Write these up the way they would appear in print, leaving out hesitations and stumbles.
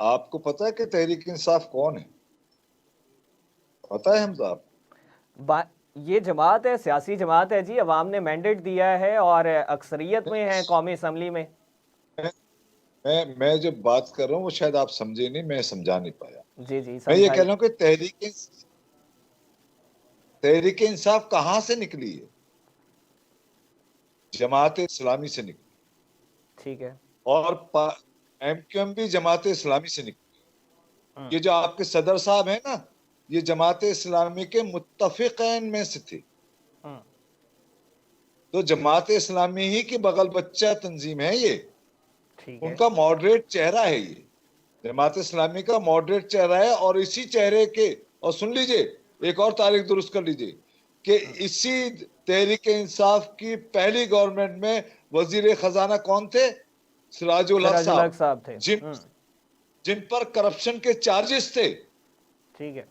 آپ کو پتا ہے کہ تحریک انصاف کون ہے؟ پتا ہے حمزہ آپ؟ یہ جماعت ہے، سیاسی جماعت ہے جی، عوام نے مینڈیٹ دیا ہے اور اکثریت میں ہے قومی اسمبلی میں۔ میں جو بات کر رہا ہوں وہ شاید آپ سمجھے نہیں، میں سمجھا نہیں پایا۔ جی جی میں یہ کہہ سمجھائی۔ رہا ہوں کہ تحریک انصاف کہاں سے نکلی ہے؟ جماعت اسلامی سے نکلی، ٹھیک ہے۔ اور ایم کیو ایم بھی جماعت اسلامی سے نکلی۔ ہاں، یہ جو آپ کے صدر صاحب ہیں نا، یہ جماعت اسلامی کے متفقین میں سے تھے۔ ہاں، تو جماعت اسلامی ہی کی بغل بچہ تنظیم ہے یہ، ٹھیک ان ہے۔ کا ماڈریٹ چہرہ ہے یہ، جماعت اسلامی کا ماڈریٹ چہرہ ہے۔ اور اسی چہرے کے، اور سن لیجئے ایک اور تاریخ درست کر لیجئے، کہ اسی تحریک انصاف کی پہلی گورنمنٹ میں وزیر خزانہ کون تھے؟ سراج الحق سراج صاحب، الحق صاحب تھے۔ جن پر کرپشن کے چارجز تھے، ٹھیک ہے۔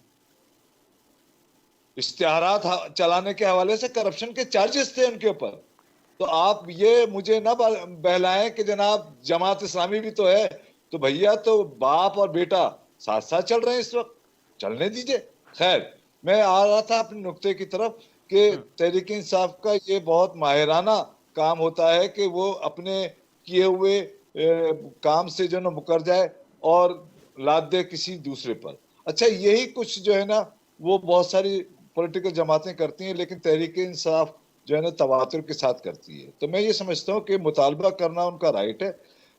اشتہارات چلانے کے حوالے سے کرپشن کے چارجز تھے ان کے اوپر۔ تو آپ یہ مجھے نہ بہلائیں کہ جناب جماعت اسلامی بھی تو ہے، تو بھیا تو باپ اور بیٹا ساتھ ساتھ چل رہے ہیں اس وقت، چلنے دیجئے۔ خیر، میں آ رہا تھا اپنے نقطے کی طرف کہ تحریک انصاف کا یہ بہت ماہرانہ کام ہوتا ہے کہ وہ اپنے کیے ہوئے کام سے جو نا مکر جائے اور لاد دے کسی دوسرے پر۔ اچھا، یہی کچھ جو ہے نا وہ بہت ساری پولیٹیکل جماعتیں کرتی ہیں، لیکن تحریک انصاف جو ہے نا تواتر کے ساتھ کرتی ہے۔ تو میں یہ سمجھتا ہوں کہ مطالبہ کرنا ان کا رائٹ ہے،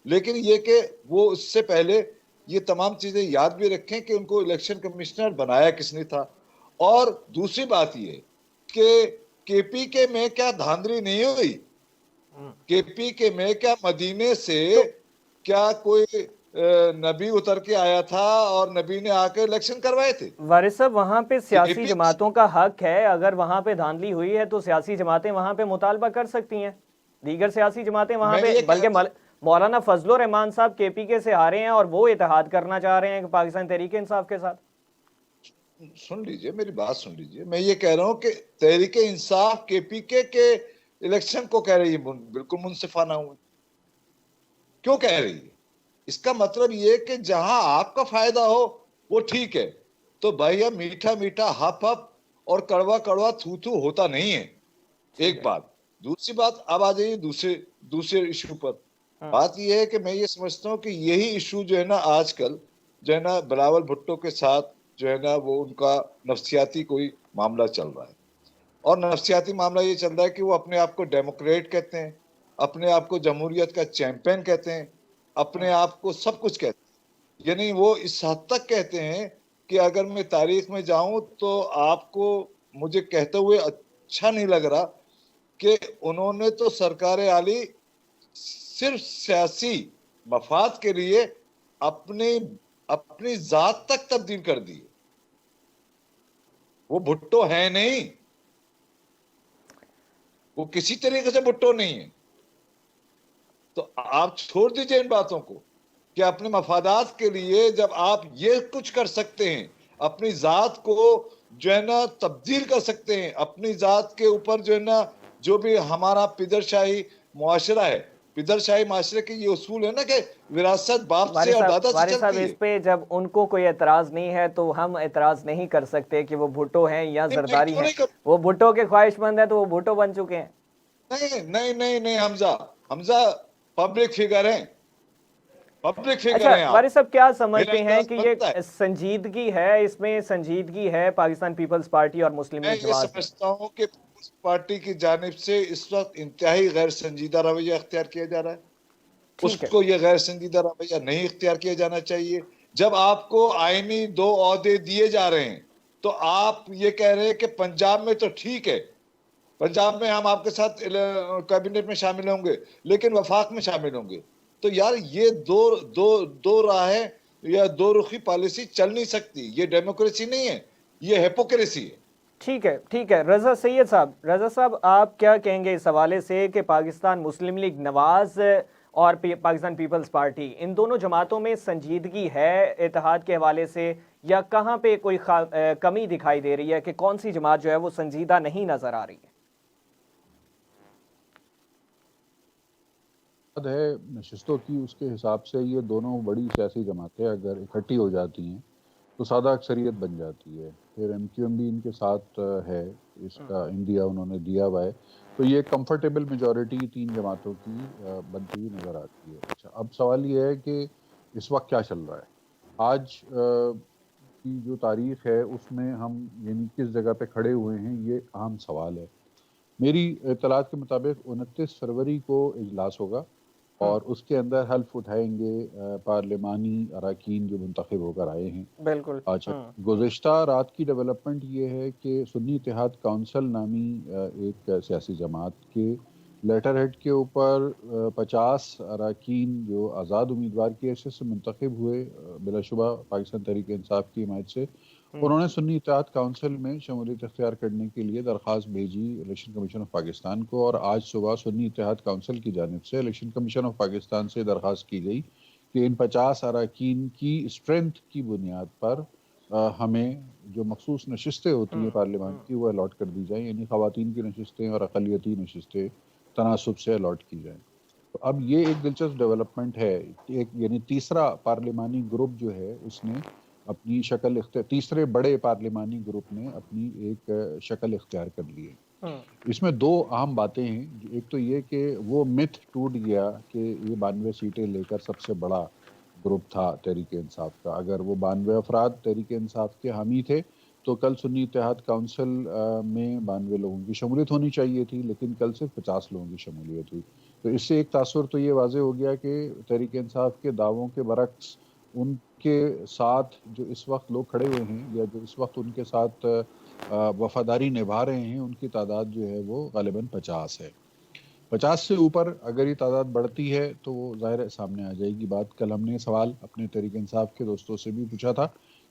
لیکن یہ کہ وہ اس سے پہلے یہ تمام چیزیں یاد بھی رکھیں کہ ان کو الیکشن کمشنر بنایا کس نے تھا۔ اور دوسری بات یہ کہ کے پی کے میں کیا دھاندلی نہیں ہوئی؟ کے پی کے میں کیا مدینے سے کیا کوئی نبی اتر کے آیا تھا اور نبی نے آ کے الیکشن کروائے تھے؟ وارث صاحب، وہاں پہ کے سیاسی پی جماعتوں کا حق ہے، اگر وہاں پہ دھاندلی ہوئی ہے تو سیاسی جماعتیں وہاں پہ مطالبہ کر سکتی ہیں، دیگر سیاسی جماعتیں وہاں میں پہ، یہ بلکہ کہتا مولانا فضل الرحمان صاحب کے پی کے سے ہارے ہیں اور وہ اتحاد کرنا چاہ رہے ہیں پاکستان تحریک انصاف کے ساتھ۔ سن لیجئے، میری بات سن لیجئے، میں یہ کہہ رہا ہوں کہ تحریک انصاف کے پی کے الیکشن کو کہہ رہی ہے بالکل منصفانہ ہوئی۔ کیوں کہہ رہی ہے؟ اس کا مطلب یہ کہ جہاں آپ کا فائدہ ہو وہ ٹھیک ہے، تو بھائی میٹھا میٹھا ہپ ہپ اور کڑوا کڑوا تھو تھو ہوتا نہیں ہے۔ ایک بات۔ دوسری بات، اب آ جائیے دوسرے ایشو پر۔ بات یہ ہے کہ میں یہ سمجھتا ہوں کہ یہی ایشو جو ہے نا آج کل جو ہے نا بلاول بھٹو کے ساتھ جو ہے نا وہ ان کا نفسیاتی کوئی معاملہ چل رہا ہے۔ اور نفسیاتی معاملہ یہ چل رہا ہے کہ وہ اپنے آپ کو ڈیموکریٹ کہتے ہیں، اپنے آپ کو جمہوریت کا چیمپئن کہتے ہیں، اپنے آپ کو سب کچھ کہتے ہیں۔ یعنی وہ اس حد تک کہتے ہیں کہ اگر میں تاریخ میں جاؤں تو آپ کو مجھے کہتے ہوئے اچھا نہیں لگ رہا کہ انہوں نے تو سرکار عالی صرف سیاسی مفاد کے لیے اپنی ذات تک تبدیل کر دی۔ وہ بھٹو ہے نہیں، وہ کسی طریقے سے بھٹو نہیں ہے۔ تو آپ چھوڑ دیجئے ان باتوں کو کہ اپنے مفادات کے لیے جب آپ یہ کچھ کر سکتے ہیں، اپنی ذات کو جو ہے نا تبدیل کر سکتے ہیں، اپنی ذات کے اوپر جو ہے نا جو بھی ہمارا پدر شاہی معاشرہ ہے، پدر شاہی معاشرے کے یہ اصول ہے نا کہ وراثت باپ سے اور دادا سے وارث صاحب، چلتی ہے۔ اس پہ جب ان کو کوئی اعتراض نہیں ہے تو ہم اعتراض نہیں کر سکتے کہ وہ بھٹو ہیں یا میں زرداری کیوں ہیں۔ نہیں کر وہ بھٹو کے خواہش مند ہیں تو وہ بھٹو بن چکے ہیں۔ نہیں حمزہ پبلک فگر ہیں، پبلک فگر اچھا ہیں آپ۔ وارث صاحب، کیا میرا سمجھتے ہیں اعتراض کہ بنتا ہے۔ یہ سنجیدگی ہے، اس میں سنجیدگی ہے پاکستان پیپلز پارٹی اور مسلم میں لیگ یہ نواز میں؟ سمجھتا ہوں کہ پیپلز پارٹی کی جانب سے اس وقت انتہائی غیر سنجیدہ رویہ اختیار کیا جا رہا ہے۔ اس ٹھیک ہے۔ کو یہ غیر سنجیدہ رویہ نہیں اختیار کیا جانا چاہیے۔ جب آپ کو آئینی 2 عہدے دیے جا رہے ہیں تو آپ یہ کہہ رہے ہیں کہ پنجاب میں تو ٹھیک ہے، پنجاب میں ہم آپ کے ساتھ کابینٹ میں شامل ہوں گے لیکن وفاق میں شامل ہوں گے۔ تو یار یہ دو راہیں یا دو رخی پالیسی چل نہیں سکتی۔ یہ ڈیموکریسی نہیں ہے، یہ ہیپوکریسی ہے۔ ٹھیک ہے رضا سید صاحب، رضا صاحب آپ کیا کہیں گے اس حوالے سے کہ پاکستان مسلم لیگ نواز اور پاکستان پیپلز پارٹی، ان دونوں جماعتوں میں سنجیدگی ہے اتحاد کے حوالے سے، یا کہاں پہ کوئی کمی دکھائی دے رہی ہے کہ کون سی جماعت جو ہے وہ سنجیدہ نہیں نظر آ رہی ہے؟ ہے نشستوں کی، اس کے حساب سے یہ دونوں بڑی سیاسی جماعتیں اگر اکٹھی ہو جاتی ہیں تو سادہ اکثریت بن جاتی ہے. پھر ایم کیو ایم بھی ان کے ساتھ ہے، اس کا انڈیا انہوں نے دیا ہوا ہے، تو یہ کمفرٹیبل میجورٹی 3 جماعتوں کی بنتی ہوئی نظر آتی ہے. اچھا، اب سوال یہ ہے کہ اس وقت کیا چل رہا ہے. آج کی جو تاریخ ہے اس میں ہم یعنی کس جگہ پہ کھڑے ہوئے ہیں، یہ اہم سوال ہے. میری اطلاعات کے مطابق 29 فروری کو اجلاس ہوگا اور اس کے اندر حلف اٹھائیں گے پارلیمانی اراکین جو منتخب ہو کر آئے ہیں. بالکل. اچھا، گزشتہ رات کی ڈیولپمنٹ یہ ہے کہ سنی اتحاد کونسل نامی ایک سیاسی جماعت کے لیٹر ہیڈ کے اوپر 50 اراکین جو آزاد امیدوار کی حیثیت سے منتخب ہوئے بلا شبہ پاکستان تحریک انصاف کی حمایت سے، انہوں نے سنی اتحاد کونسل میں شمولیت اختیار کرنے کے لیے درخواست بھیجی الیکشن کمیشن آف پاکستان کو، اور آج صبح سنی اتحاد کونسل کی جانب سے الیکشن کمیشن آف پاکستان سے درخواست کی گئی کہ ان 50 اراکین کی اسٹرینتھ کی بنیاد پر ہمیں جو مخصوص نشستیں ہوتی ہیں پارلیمان کی وہ الاٹ کر دی جائیں، یعنی خواتین کی نشستیں اور اقلیتی نشستیں تناسب سے الاٹ کی جائیں. تو اب یہ ایک دلچسپ ڈیولپمنٹ ہے، ایک یعنی تیسرا پارلیمانی گروپ جو ہے اس نے اپنی شکل تیسرے بڑے پارلیمانی گروپ نے اپنی ایک شکل اختیار کر لی ہے. اس میں 2 اہم باتیں ہیں. ایک تو یہ کہ وہ متھ ٹوٹ گیا کہ یہ 92 سیٹیں لے کر سب سے بڑا گروپ تھا تحریک انصاف کا. اگر وہ 92 افراد تحریک انصاف کے حامی تھے تو کل سنی اتحاد کونسل میں 92 لوگوں کی شمولیت ہونی چاہیے تھی، لیکن کل صرف 50 لوگوں کی شمولیت ہوئی. تو اس سے ایک تاثر تو یہ واضح ہو گیا کہ تحریک انصاف کے دعووں کے برعکس ان کے ساتھ جو اس وقت لوگ کھڑے ہوئے ہیں یا جو اس وقت ان کے ساتھ وفاداری نبھا رہے ہیں ان کی تعداد جو ہے وہ غالباً 50 ہے. 50 سے اوپر اگر یہ تعداد بڑھتی ہے تو وہ ظاہر سامنے آ جائے گی بات. کل ہم نے سوال اپنے تحریک انصاف کے دوستوں سے بھی پوچھا تھا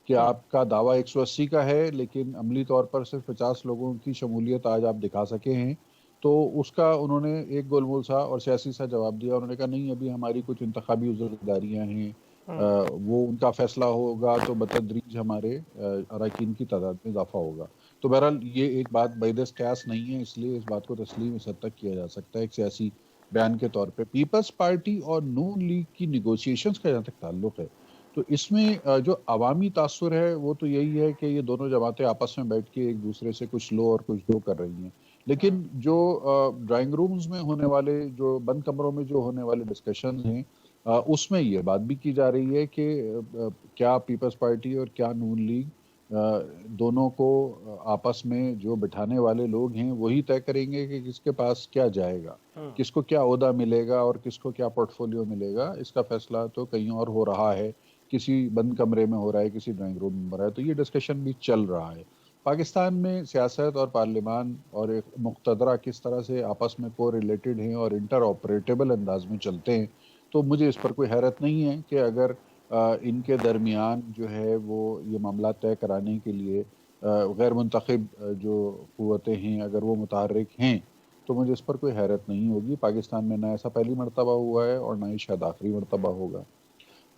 کہ آپ کا دعویٰ 180 کا ہے لیکن عملی طور پر صرف 50 لوگوں کی شمولیت آج آپ دکھا سکے ہیں، تو اس کا انہوں نے ایک گول مول سا اور سیاسی سا جواب دیا. انہوں نے کہا نہیں، ابھی ہماری کچھ انتخابی عذرداریاں ہیں، وہ ان کا فیصلہ ہوگا تو بتدریج ہمارے اراکین کی تعداد میں اضافہ ہوگا. تو بہرحال یہ ایک بات بعیدس قیاس نہیں ہے، اس لیے اس بات کو تسلیم اس حد تک کیا جا سکتا ہے ایک سیاسی بیان کے طور پہ. پیپلز پارٹی اور نون لیگ کی نیگوسیشنز کا جہاں تک تعلق ہے تو اس میں جو عوامی تاثر ہے وہ تو یہی ہے کہ یہ دونوں جماعتیں آپس میں بیٹھ کے ایک دوسرے سے کچھ لو اور کچھ دو کر رہی ہیں، لیکن جو ڈرائنگ رومز میں ہونے والے، جو بند کمروں میں جو ہونے والے ڈسکشنز ہیں اس میں یہ بات بھی کی جا رہی ہے کہ کیا پیپلز پارٹی اور کیا نون لیگ دونوں کو آپس میں جو بٹھانے والے لوگ ہیں وہی طے کریں گے کہ کس کے پاس کیا جائے گا، کس کو کیا عہدہ ملے گا اور کس کو کیا پورٹ فولیو ملے گا. اس کا فیصلہ تو کہیں اور ہو رہا ہے، کسی بند کمرے میں ہو رہا ہے، کسی ڈرائنگ روم میں ہو رہا ہے. تو یہ ڈسکشن بھی چل رہا ہے. پاکستان میں سیاست اور پارلیمان اور ایک مقتدرہ کس طرح سے آپس میں کو ریلیٹڈ ہیں اور انٹر آپریٹیبل انداز میں چلتے ہیں، تو مجھے اس پر کوئی حیرت نہیں ہے کہ اگر ان کے درمیان جو ہے وہ یہ معاملات طے کرانے کے لیے غیر منتخب جو قوتیں ہیں اگر وہ متحرک ہیں تو مجھے اس پر کوئی حیرت نہیں ہوگی. پاکستان میں نہ ایسا پہلی مرتبہ ہوا ہے اور نہ ہی شاید آخری مرتبہ ہوگا.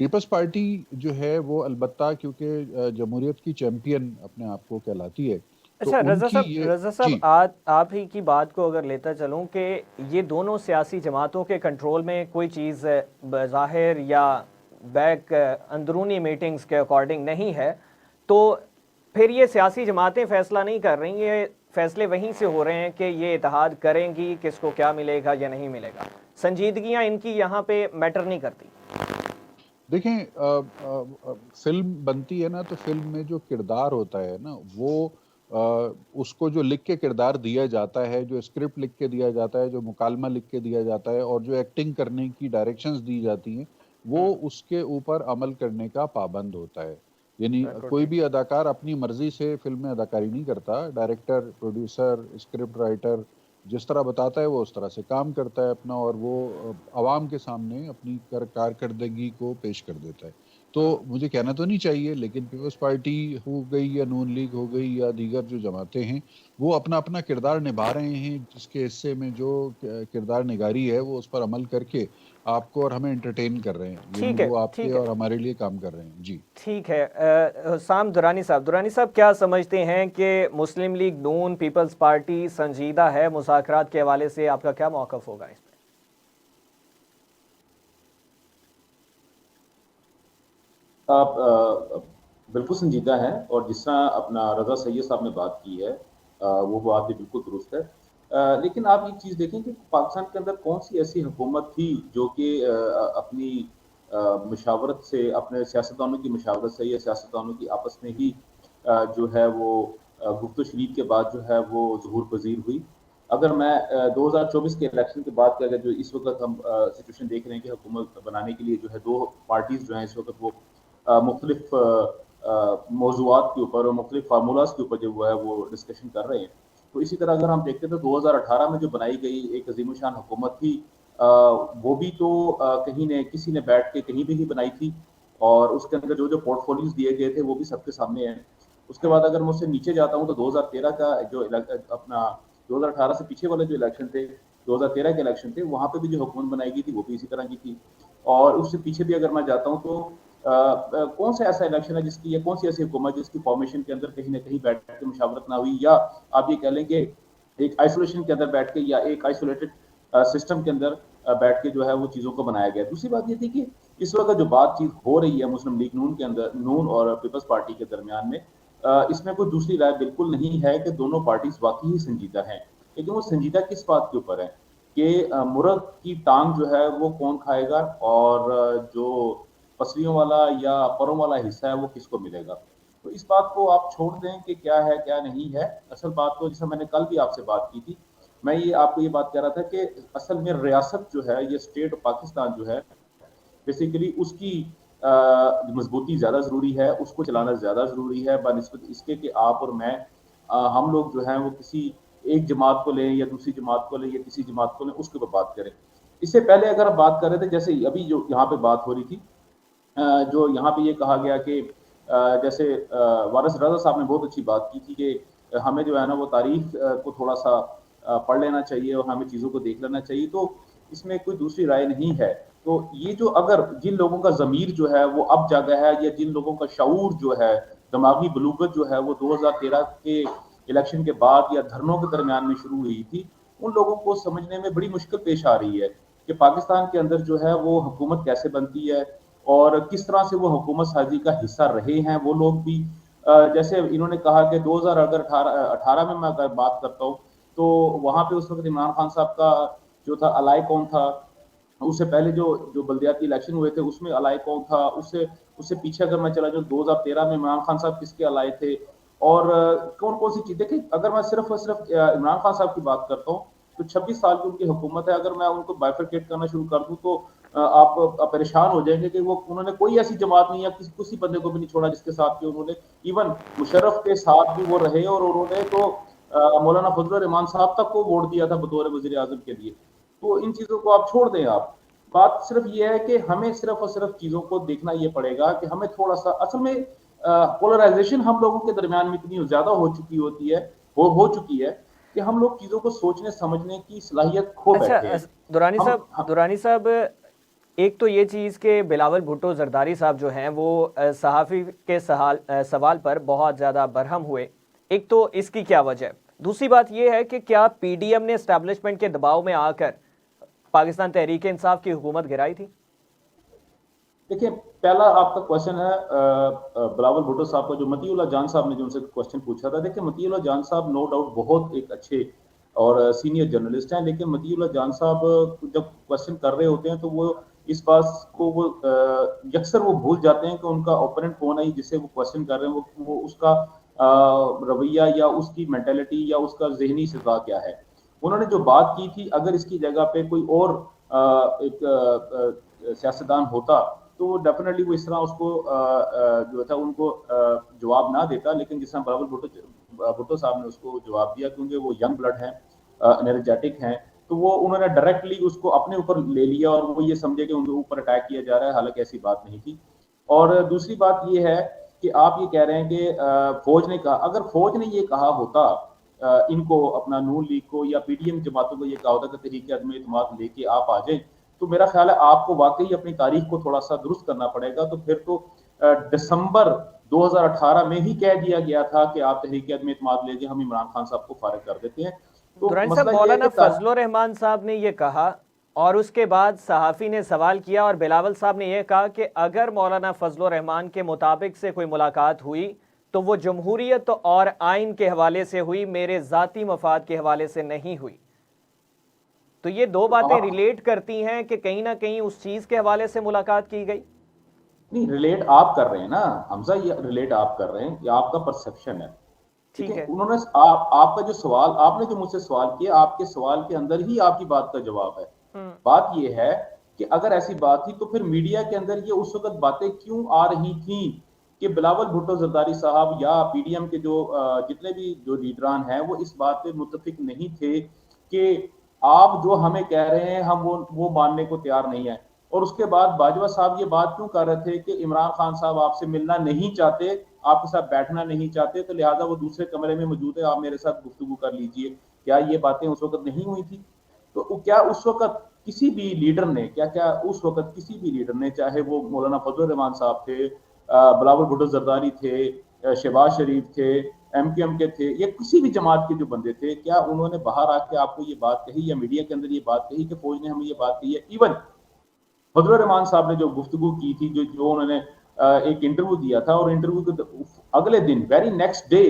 پیپلز پارٹی جو ہے وہ البتہ کیونکہ جمہوریت کی چیمپئن اپنے آپ کو کہلاتی ہے تو اچھا ان کی یہ رضا صاحب آپ ہی کی بات کو اگر لیتا چلوں کہ یہ دونوں سیاسی جماعتوں کے کنٹرول میں کوئی چیز بظاہر یا بیک اندرونی میٹنگز کے اکارڈنگ نہیں ہے، تو پھر یہ سیاسی جماعتیں فیصلہ نہیں کر رہی، یہ فیصلے وہیں سے ہو رہے ہیں کہ یہ اتحاد کریں گی، کس کو کیا ملے گا یا نہیں ملے گا. سنجیدگیاں ان کی یہاں پہ میٹر نہیں کرتی. دیکھیں فلم بنتی ہے نا تو فلم میں جو کردار ہوتا ہے نا وہ اس کو جو لکھ کے کردار دیا جاتا ہے، جو اسکرپٹ لکھ کے دیا جاتا ہے، جو مکالمہ لکھ کے دیا جاتا ہے اور جو ایکٹنگ کرنے کی ڈائریکشنز دی جاتی ہیں وہ اس کے اوپر عمل کرنے کا پابند ہوتا ہے. یعنی کوئی بھی اداکار اپنی مرضی سے فلم میں اداکاری نہیں کرتا. ڈائریکٹر، پروڈیوسر، اسکرپٹ رائٹر جس طرح بتاتا ہے وہ اس طرح سے کام کرتا ہے اپنا، اور وہ عوام کے سامنے اپنی کارکردگی کو پیش کر دیتا ہے. تو مجھے کہنا تو نہیں چاہیے لیکن پیپلز پارٹی ہو گئی یا نون لیگ ہو گئی یا دیگر جو جماعتیں ہیں وہ اپنا اپنا کردار نبھا رہے ہیں، جس کے حصے میں جو کردار نگاری ہے وہ اس پر عمل کر کے آپ کو اور ہمیں انٹرٹین کر رہے ہیں، یعنی وہ آپ کے اور ہمارے لیے کام کر رہے ہیں. جی ٹھیک ہے. حسام درانی صاحب کیا سمجھتے ہیں کہ مسلم لیگ نون پیپلز پارٹی سنجیدہ ہے مذاکرات کے حوالے سے؟ آپ کا کیا موقف ہوگا اس میں؟ بالکل سنجیدہ ہیں، اور جس طرح اپنا رضا سید صاحب نے بات کی ہے وہ بات بھی بالکل درست ہے. لیکن آپ یہ چیز دیکھیں کہ پاکستان کے اندر کون سی ایسی حکومت تھی جو کہ اپنی مشاورت سے، اپنے سیاستدانوں کی مشاورت سے یا سیاستدانوں کی آپس میں ہی جو ہے وہ گفت و شنید کے بعد جو ہے وہ ظہور پذیر ہوئی. اگر میں 2024 کے الیکشن کے بعد اگر جو اس وقت ہم سچویشن دیکھ رہے ہیں کہ حکومت بنانے کے لیے جو ہے دو پارٹیز جو ہیں اس وقت وہ مختلف موضوعات کے اوپر اور مختلف فارمولاز کے اوپر جو ہے وہ ڈسکشن کر رہے ہیں. تو اسی طرح اگر ہم دیکھتے ہیں تو 2018 میں جو بنائی گئی ایک عظیم الشان حکومت تھی، وہ بھی تو کہیں نے کسی نے بیٹھ کے کہیں بھی نہیں بنائی تھی، اور اس کے اندر جو جو پورٹ فولیوز دیے گئے تھے وہ بھی سب کے سامنے ہیں. اس کے بعد اگر میں اس سے نیچے جاتا ہوں تو 2013 کا جو اپنا 2018 سے پیچھے والے جو الیکشن تھے، 2013 کے الیکشن تھے، وہاں پہ بھی جو حکومت بنائی گئی تھی وہ بھی اسی طرح کی تھی. اور اس سے پیچھے بھی اگر میں جاتا ہوں تو کون سا ایسا الیکشن ہے جس کی یا کون سی ایسی حکومت جس کی فارمیشن کے اندر کہیں نہ کہیں بیٹھ کے مشاورت نہ ہوئی، یا آپ یہ کہہ لیں کہ ایک آئسولیشن کے اندر بیٹھ کے یا ایک آئسولیٹڈ سسٹم کے اندر بیٹھ کے جو ہے وہ چیزوں کو بنایا گیا. دوسری بات یہ تھی کہ اس وقت جو بات چیت ہو رہی ہے مسلم لیگ نون کے اندر، نون اور پیپلز پارٹی کے درمیان میں، اس میں کوئی دوسری رائے بالکل نہیں ہے کہ دونوں پارٹیز واقعی ہی سنجیدہ ہیں. لیکن وہ سنجیدہ کس بات کے اوپر ہے کہ مرغ کی ٹانگ جو ہے وہ کون کھائے گا، اور جو پسلیوں والا یا پروں والا حصہ ہے وہ کس کو ملے گا. تو اس بات کو آپ چھوڑ دیں کہ کیا ہے کیا نہیں ہے. اصل بات تو جیسے میں نے کل بھی آپ سے بات کی تھی، میں یہ آپ کو یہ بات کہہ رہا تھا کہ اصل میں ریاست جو ہے، یہ اسٹیٹ آف پاکستان جو ہے، بیسیکلی اس کی مضبوطی زیادہ ضروری ہے، اس کو چلانا زیادہ ضروری ہے بنسبت اس کے کہ آپ اور میں ہم لوگ جو ہیں وہ کسی ایک جماعت کو لیں یا دوسری جماعت کو لیں یا کسی جماعت کو لیں اس کے اوپر بات کریں. اس سے پہلے اگر ہم بات کر رہے تھے، جیسے ابھی جو یہاں پہ بات ہو رہی تھی، جو یہاں پہ یہ کہا گیا کہ جیسے وارث رضا صاحب نے بہت اچھی بات کی تھی کہ ہمیں جو ہے نا وہ تاریخ کو تھوڑا سا پڑھ لینا چاہیے اور ہمیں چیزوں کو دیکھ لینا چاہیے. تو اس میں کوئی دوسری رائے نہیں ہے. تو یہ جو اگر جن لوگوں کا ضمیر جو ہے وہ اب جاگا ہے، یا جن لوگوں کا شعور جو ہے، دماغی بلوغت جو ہے وہ 2013 کے الیکشن کے بعد یا دھرنوں کے درمیان میں شروع ہوئی تھی، ان لوگوں کو سمجھنے میں بڑی مشکل پیش آ رہی ہے کہ پاکستان کے اندر جو ہے وہ حکومت کیسے بنتی ہے اور کس طرح سے وہ حکومت سازی کا حصہ رہے ہیں وہ لوگ بھی. جیسے انہوں نے کہا کہ 2018 میں میں اگر بات کرتا ہوں تو وہاں پہ اس وقت عمران خان صاحب کا جو تھا الائی کون تھا، اس سے پہلے جو بلدیاتی الیکشن ہوئے تھے اس میں الائی کون تھا، اس سے پیچھے اگر میں چلا جاؤں 2013 میں عمران خان صاحب کس کے الائی تھے، اور کون سی چیز. دیکھیں اگر میں صرف اور صرف عمران خان صاحب کی بات کرتا ہوں تو 26 سال کی ان کی حکومت ہے. اگر میں ان کو بائفرکیٹ کرنا شروع کر دوں تو آپ پریشان ہو جائیں گے کہ وہ انہوں نے کوئی ایسی جماعت نہیں ہے، کسی بندے کو بھی نہیں چھوڑا جس کے ساتھ کہ انہوں نے ایون مشرف کے ساتھ بھی وہ رہے، اور انہوں نے تو مولانا فضل الرحمان صاحب تک کو ووٹ دیا تھا بطور وزیر اعظم کے لیے. تو ان چیزوں کو آپ چھوڑ دیں. آپ بات صرف یہ ہے کہ ہمیں صرف اور صرف چیزوں کو دیکھنا یہ پڑے گا کہ ہمیں تھوڑا سا اصل میں پولرائزیشن ہم لوگوں کے درمیان میں اتنی زیادہ ہو چکی ہے کہ ہم لوگ چیزوں کو سوچنے سمجھنے کی صلاحیت کھو بیٹھے ہیں. دورانی صاحب، ایک تو یہ چیز کہ بلاول بھٹو زرداری صاحب جو ہیں وہ صحافی کے سوال پر بہت زیادہ برہم ہوئے، ایک تو اس کی کیا وجہ ہے؟ دوسری بات یہ ہے کہ کیا پی ڈی ایم نے اسٹیبلشمنٹ کے دباؤ میں آ کر پاکستان تحریک انصاف کی حکومت گرائی تھی؟ دیکھیں پہلا آپ کا کوشچن ہے بلاول بھٹو صاحب کا، جو مطیع اللہ جان صاحب نے جو ان سے کوشچن پوچھا تھا. دیکھیں مطیع اللہ جان صاحب نو ڈاؤٹ بہت ایک اچھے اور سینئر جرنلسٹ ہیں، لیکن مطیع اللہ جان صاحب جب کوشچن کر رہے ہوتے ہیں تو وہ اس بات کو وہ یکسر وہ بھول جاتے ہیں کہ ان کا اوپوننٹ کون ہے جسے وہ کوشچن کر رہے ہیں، وہ اس کا رویہ یا اس کی مینٹلٹی یا اس کا ذہنی سطح کیا ہے. انہوں نے جو بات کی تھی، اگر اس کی جگہ پہ کوئی اور ایک سیاستدان ہوتا تو ڈیفینیٹلی وہ اس طرح اس کو جو تھا ان کو جواب نہ دیتا. لیکن جس طرح بلاول بھٹو صاحب نے اس کو جواب دیا، کیونکہ وہ ینگ بلڈ ہیں، انرجیٹک ہیں، تو وہ انہوں نے ڈائریکٹلی اس کو اپنے اوپر لے لیا اور وہ یہ سمجھے کہ ان کے اوپر اٹیک کیا جا رہا ہے، حالانکہ ایسی بات نہیں تھی. اور دوسری بات یہ ہے کہ آپ یہ کہہ رہے ہیں کہ فوج نے کہا، اگر فوج نے یہ کہا ہوتا ان کو، اپنا نون لیگ کو یا پی ڈی ایم جماعتوں کو یہ کہا ہوتا کہ تحریک عدم اعتماد لے کے آپ آ جائیں، تو میرا خیال ہے آپ کو واقعی اپنی تاریخ کو تھوڑا سا درست کرنا پڑے گا. تو پھر تو دسمبر 2018 میں ہی کہہ دیا گیا تھا کہ آپ تحریک عدم اعتماد لے کے ہم عمران خان صاحب کو فارغ کر دیتے ہیں. تو مولانا فضل الرحمان صاحب نے یہ کہا اور اس کے بعد صحافی نے سوال کیا اور بلاول صاحب نے یہ کہا کہ اگر مولانا فضل الرحمان کے مطابق سے کوئی ملاقات ہوئی تو وہ جمہوریت اور آئین کے حوالے سے ہوئی، میرے ذاتی مفاد کے حوالے سے نہیں ہوئی۔ تو یہ دو باتیں ریلیٹ کرتی ہیں کہ کہیں نہ کہیں اس چیز کے حوالے سے ملاقات کی گئی۔ نہیں، ریلیٹ آپ کر رہے ہیں نا حمزہ، یہ ریلیٹ آپ کر رہے ہیں، یہ آپ کا پرسپشن ہے، ٹھیک ہے۔ انہوں نے آپ کا جو سوال، آپ نے جو مجھ سے سوال کیا، آپ کے سوال کے اندر ہی آپ کی بات کا جواب ہے۔ بات یہ ہے کہ اگر ایسی بات تھی تو پھر میڈیا کے اندر یہ اس وقت باتیں کیوں آ رہی تھیں کہ بلاول بھٹو زرداری صاحب یا پی ڈی ایم کے جو جتنے بھی جو لیڈران ہیں وہ اس بات پہ متفق نہیں تھے کہ آپ جو ہمیں کہہ رہے ہیں ہم وہ ماننے کو تیار نہیں ہیں۔ اور اس کے بعد باجوہ صاحب یہ بات کیوں کر رہے تھے کہ عمران خان صاحب آپ سے ملنا نہیں چاہتے، آپ کے ساتھ بیٹھنا نہیں چاہتے، تو لہٰذا وہ دوسرے کمرے میں موجود ہے، آپ میرے ساتھ گفتگو کر لیجئے۔ کیا یہ باتیں اس وقت نہیں ہوئی تھی؟ تو کیا اس وقت کسی بھی لیڈر نے کیا اس وقت کسی بھی لیڈر نے، چاہے وہ مولانا فضل الرحمان صاحب تھے، بلاول بھٹو زرداری تھے، شہباز شریف تھے، ایم کیو ایم کے تھے، یا کسی بھی جماعت کے جو بندے تھے، کیا انہوں نے باہر آ کے آپ کو یہ بات کہی یا میڈیا کے اندر یہ بات کہی کہ فوج نے ہمیں یہ بات کہی ہے؟ ایون فضل الرحمان صاحب نے جو گفتگو کی تھی، جو انہوں نے ایک انٹرویو دیا تھا، اور انٹرویو کے اگلے دن ویری نیکسٹ ڈے